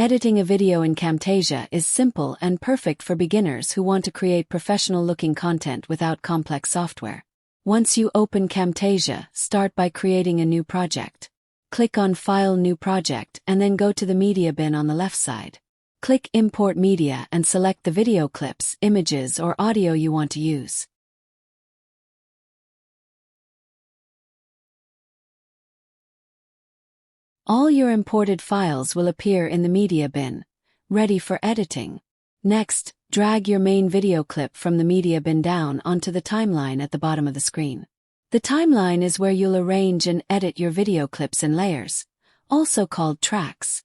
Editing a video in Camtasia is simple and perfect for beginners who want to create professional-looking content without complex software. Once you open Camtasia, start by creating a new project. Click on File, New Project, and then go to the media bin on the left side. Click Import Media and select the video clips, images, or audio you want to use. All your imported files will appear in the media bin, ready for editing. Next, drag your main video clip from the media bin down onto the timeline at the bottom of the screen. The timeline is where you'll arrange and edit your video clips in layers, also called tracks.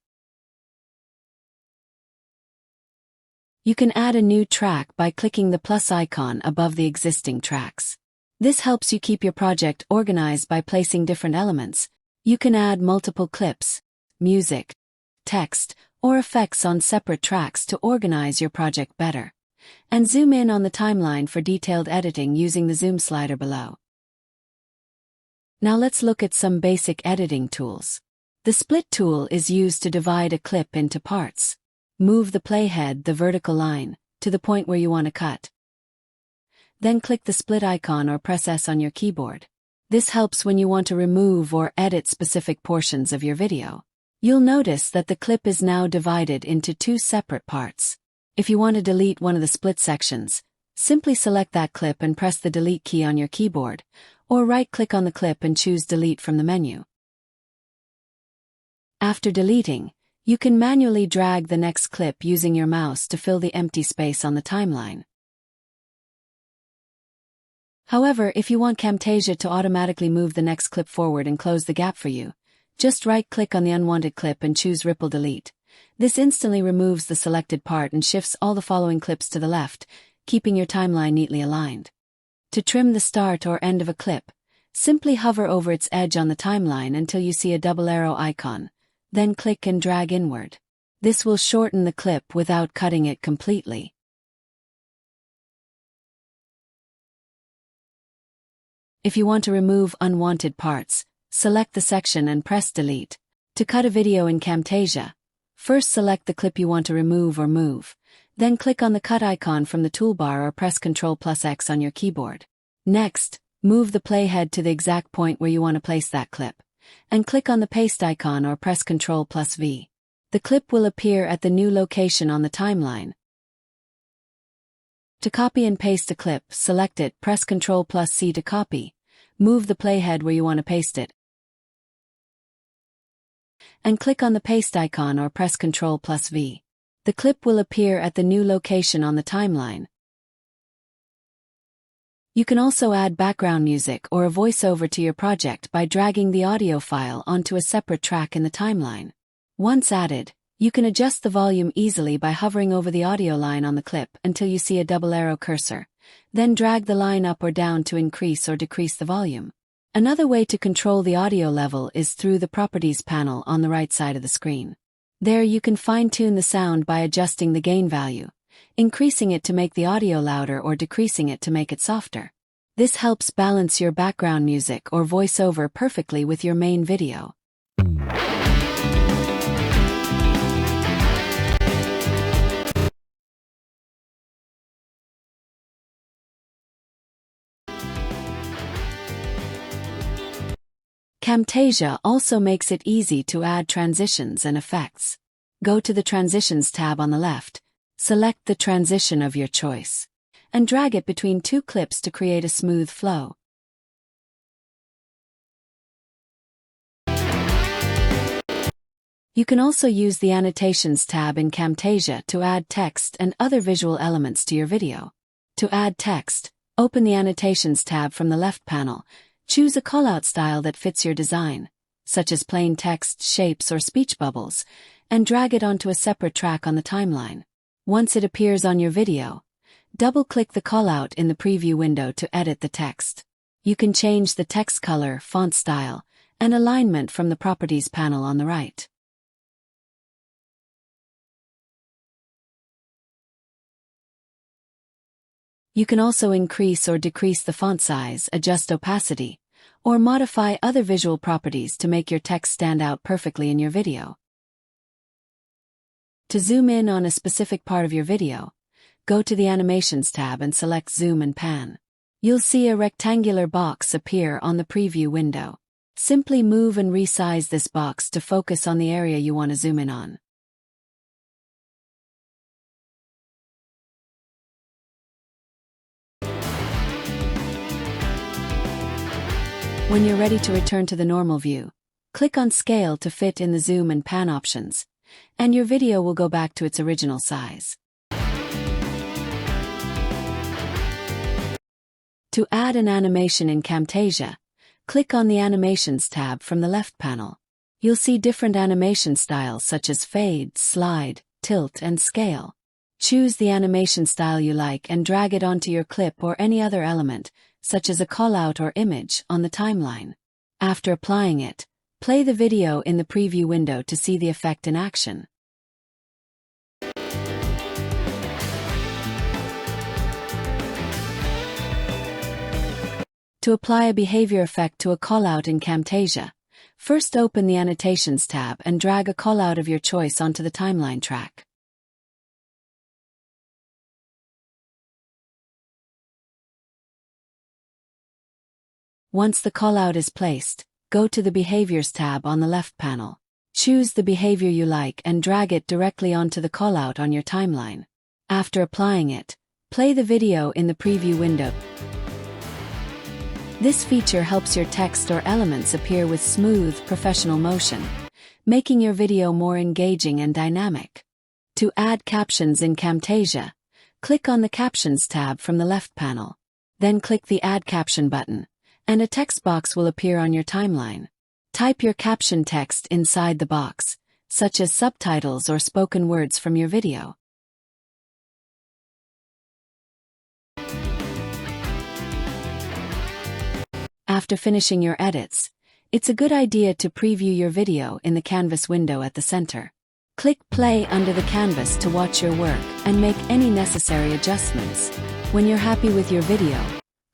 You can add a new track by clicking the plus icon above the existing tracks. This helps you keep your project organized by placing different elements. You can add multiple clips, music, text, or effects on separate tracks to organize your project better. And zoom in on the timeline for detailed editing using the zoom slider below. Now let's look at some basic editing tools. The split tool is used to divide a clip into parts. Move the playhead the vertical line to the point where you want to cut. Then click the split icon or press S on your keyboard. This helps when you want to remove or edit specific portions of your video. You'll notice that the clip is now divided into two separate parts. If you want to delete one of the split sections, simply select that clip and press the delete key on your keyboard, or right-click on the clip and choose delete from the menu. After deleting, you can manually drag the next clip using your mouse to fill the empty space on the timeline. However, if you want Camtasia to automatically move the next clip forward and close the gap for you, just right-click on the unwanted clip and choose Ripple Delete. This instantly removes the selected part and shifts all the following clips to the left, keeping your timeline neatly aligned. To trim the start or end of a clip, simply hover over its edge on the timeline until you see a double arrow icon, then click and drag inward. This will shorten the clip without cutting it completely. If you want to remove unwanted parts, select the section and press delete. To cut a video in Camtasia, first select the clip you want to remove or move, then click on the cut icon from the toolbar or press Ctrl+X on your keyboard. Next, move the playhead to the exact point where you want to place that clip, and click on the paste icon or press Ctrl+V. The clip will appear at the new location on the timeline. To copy and paste a clip, select it, press Ctrl+C to copy, move the playhead where you want to paste it, and click on the paste icon or press Ctrl+V. The clip will appear at the new location on the timeline. You can also add background music or a voiceover to your project by dragging the audio file onto a separate track in the timeline. Once added, you can adjust the volume easily by hovering over the audio line on the clip until you see a double arrow cursor. Then drag the line up or down to increase or decrease the volume. Another way to control the audio level is through the Properties panel on the right side of the screen. There you can fine-tune the sound by adjusting the gain value, increasing it to make the audio louder or decreasing it to make it softer. This helps balance your background music or voiceover perfectly with your main video. Camtasia also makes it easy to add transitions and effects. Go to the Transitions tab on the left, select the transition of your choice, and drag it between two clips to create a smooth flow. You can also use the Annotations tab in Camtasia to add text and other visual elements to your video. To add text, open the Annotations tab from the left panel. Choose a callout style that fits your design, such as plain text, shapes, or speech bubbles, and drag it onto a separate track on the timeline. Once it appears on your video, double-click the callout in the preview window to edit the text. You can change the text color, font style, and alignment from the Properties panel on the right. You can also increase or decrease the font size, adjust opacity, or modify other visual properties to make your text stand out perfectly in your video. To zoom in on a specific part of your video, go to the Animations tab and select Zoom and Pan. You'll see a rectangular box appear on the preview window. Simply move and resize this box to focus on the area you want to zoom in on. When you're ready to return to the normal view, click on Scale to fit in the Zoom and Pan options, and your video will go back to its original size. To add an animation in Camtasia, click on the Animations tab from the left panel. You'll see different animation styles such as fade, slide, tilt, and scale. Choose the animation style you like and drag it onto your clip or any other element, such as a callout or image, on the timeline. After applying it, play the video in the preview window to see the effect in action. To apply a behavior effect to a callout in Camtasia, first open the Annotations tab and drag a callout of your choice onto the timeline track. Once the callout is placed, go to the Behaviors tab on the left panel. Choose the behavior you like and drag it directly onto the callout on your timeline. After applying it, play the video in the preview window. This feature helps your text or elements appear with smooth, professional motion, making your video more engaging and dynamic. To add captions in Camtasia, click on the Captions tab from the left panel. Then click the Add Caption button, and a text box will appear on your timeline. Type your caption text inside the box, such as subtitles or spoken words from your video. After finishing your edits, it's a good idea to preview your video in the canvas window at the center. Click play under the canvas to watch your work and make any necessary adjustments. When you're happy with your video,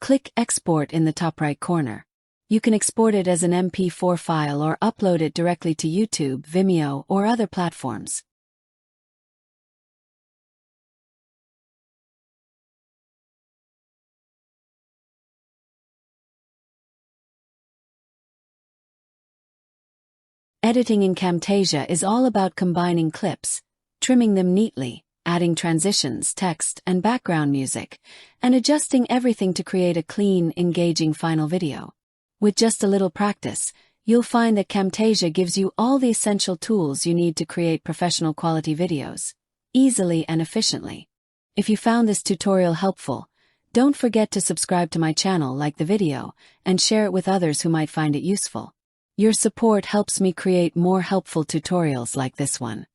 click Export in the top right corner. You can export it as an MP4 file or upload it directly to YouTube, Vimeo, or other platforms. Editing in Camtasia is all about combining clips, trimming them neatly, adding transitions, text, and background music, and adjusting everything to create a clean, engaging final video. With just a little practice, you'll find that Camtasia gives you all the essential tools you need to create professional quality videos, easily and efficiently. If you found this tutorial helpful, don't forget to subscribe to my channel, like the video, and share it with others who might find it useful. Your support helps me create more helpful tutorials like this one.